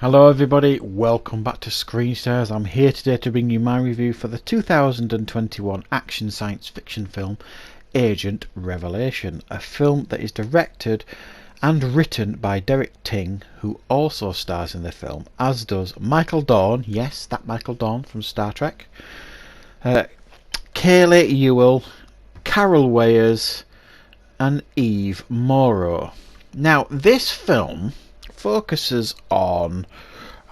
Hello everybody, welcome back to Screen Stars. I'm here today to bring you my review for the 2021 action science fiction film Agent Revelation, a film that is directed and written by Derek Ting, who also stars in the film, as does Michael Dorn, yes, that Michael Dorn from Star Trek, Kayleigh Ewell, Carol Weyers and Eve Morrow. Now, this film focuses on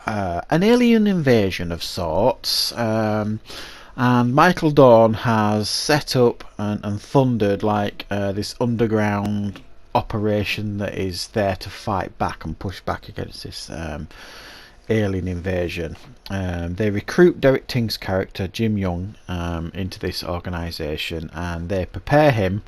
an alien invasion of sorts, and Michael Dorn has set up and thundered this underground operation that is there to fight back and push back against this alien invasion. They recruit Derek Ting's character Jim Young into this organisation, and they prepare him.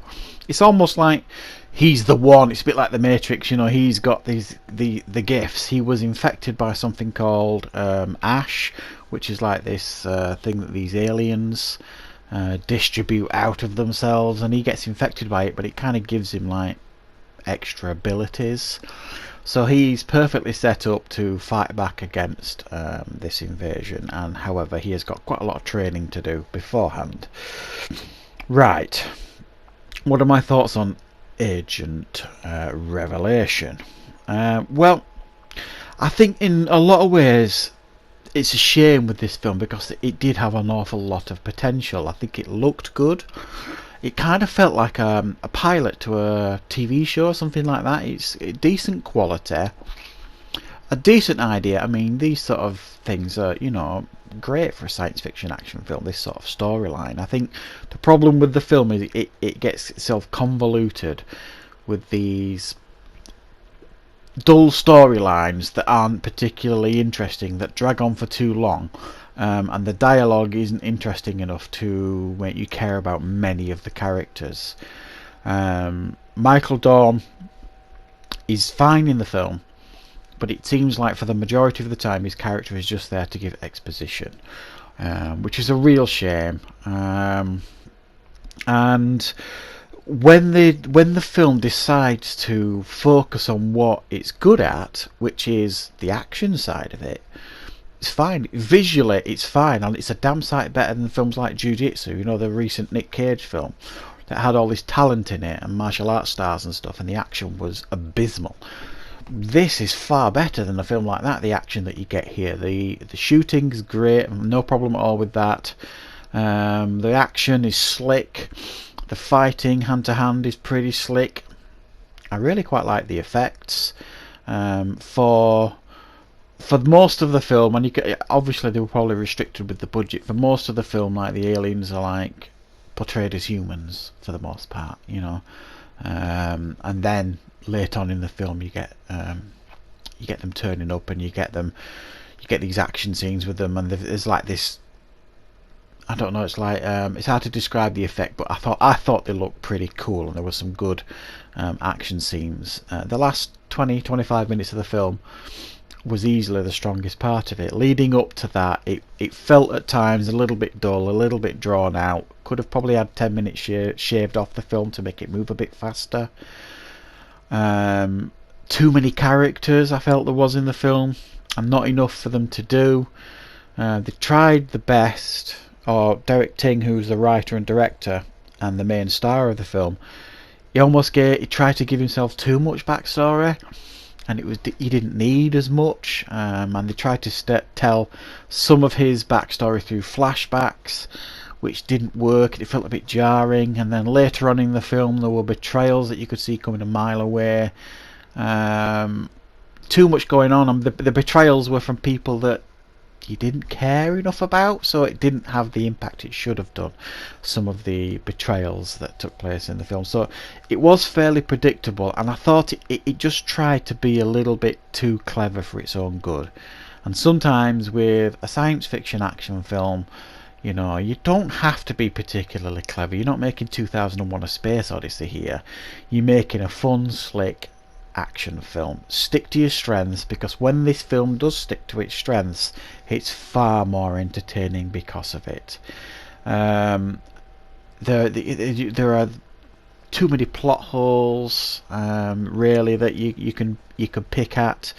It's almost like he's the one. It's a bit like the Matrix, you know. He's got the gifts. He was infected by something called ash, which is like this thing that these aliens distribute out of themselves, and he gets infected by it, but it kind of gives him like extra abilities. So he's perfectly set up to fight back against this invasion, and however he has got quite a lot of training to do beforehand. Right, what are my thoughts on Agent Revelation? Well, I think in a lot of ways it's a shame with this film because it did have an awful lot of potential. I think it looked good. It kind of felt like a pilot to a TV show or something like that. It's decent quality, a decent idea. I mean, these sort of things are, you know, great for a science fiction action film, this sort of storyline. I think the problem with the film is it gets itself convoluted with these dull storylines that aren't particularly interesting, that drag on for too long. And the dialogue isn't interesting enough to make you care about many of the characters. Michael Dorn is fine in the film, but it seems like for the majority of the time his character is just there to give exposition, which is a real shame. And when the film decides to focus on what it's good at, which is the action side of it, it's fine. Visually, it's fine, and it's a damn sight better than films like Jiu-Jitsu, you know, the recent Nick Cage film that had all this talent in it and martial arts stars and stuff, and the action was abysmal. This is far better than a film like that. The action that you get here, the shooting's great, no problem at all with that. The action is slick. The fighting hand to hand is pretty slick. I really quite like the effects. For most of the film, and obviously they were probably restricted with the budget, for most of the film, like, the aliens are like portrayed as humans for the most part, you know, and then later on in the film you get them turning up, and you get these action scenes with them, and there's like this, I don't know, it's like it's hard to describe the effect, but I thought they looked pretty cool, and there were some good action scenes. The last 20-25 minutes of the film was easily the strongest part of it. Leading up to that, it felt at times a little bit dull, a little bit drawn out. Could have probably had 10 minutes shaved off the film to make it move a bit faster. Too many characters I felt there was in the film, and not enough for them to do. They tried the best, or Derek Ting, who's the writer and director and the main star of the film, he tried to give himself too much backstory, and he didn't need as much, and they tried to tell some of his backstory through flashbacks, which didn't work. It felt a bit jarring, and then later on in the film there were betrayals that you could see coming a mile away. Too much going on, and the betrayals were from people that you didn't care enough about, so it didn't have the impact it should have done, some of the betrayals that took place in the film. So it was fairly predictable, and I thought it just tried to be a little bit too clever for its own good. And sometimes with a science fiction action film, you know, you don't have to be particularly clever. You're not making 2001 A Space Odyssey here. You're making a fun, slick action film. Stick to your strengths, because when this film does stick to its strengths, it's far more entertaining because of it. There are too many plot holes, really, that you can pick at.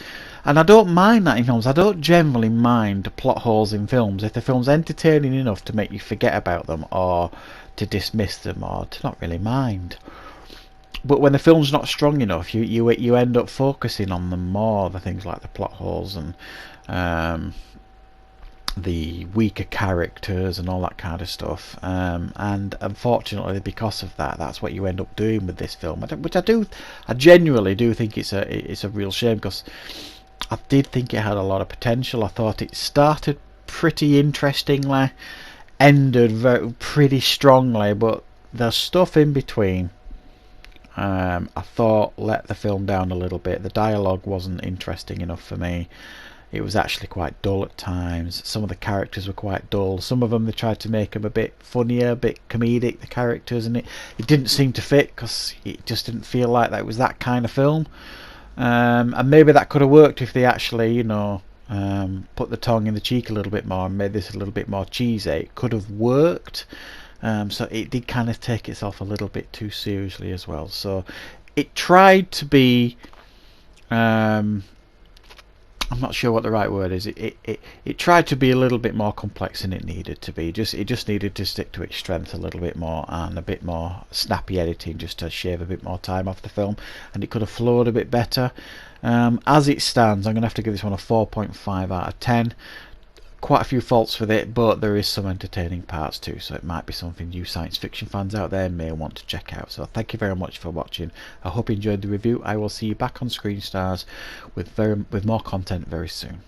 And I don't mind that in films. I don't generally mind plot holes in films if the film's entertaining enough to make you forget about them, or to dismiss them, or to not really mind. But when the film's not strong enough, you end up focusing on them more, the things like the plot holes and the weaker characters and all that kind of stuff. And unfortunately, because of that, that's what you end up doing with this film. Which I genuinely do think it's a real shame, because I did think it had a lot of potential. I thought it started pretty interestingly, ended pretty strongly, but there's stuff in between. I thought let the film down a little bit. The dialogue wasn't interesting enough for me. It was actually quite dull at times. Some of the characters were quite dull. Some of them, they tried to make them a bit funnier, a bit comedic, the characters, and it didn't seem to fit, because it just didn't feel like that was that kind of film. And maybe that could have worked if they actually, put the tongue in the cheek a little bit more and made this a little bit more cheesy. It could have worked. So it did kind of take itself a little bit too seriously as well. So it tried to be, I'm not sure what the right word is. It tried to be a little bit more complex than it needed to be. It just needed to stick to its strength a little bit more, and a bit more snappy editing, just to shave a bit more time off the film, and it could have flowed a bit better. As it stands, I'm going to have to give this one a 4.5 out of 10. Quite a few faults with it, but there is some entertaining parts too, so it might be something you science fiction fans out there may want to check out. So thank you very much for watching. I hope you enjoyed the review. I will see you back on Screen Stars with more content very soon.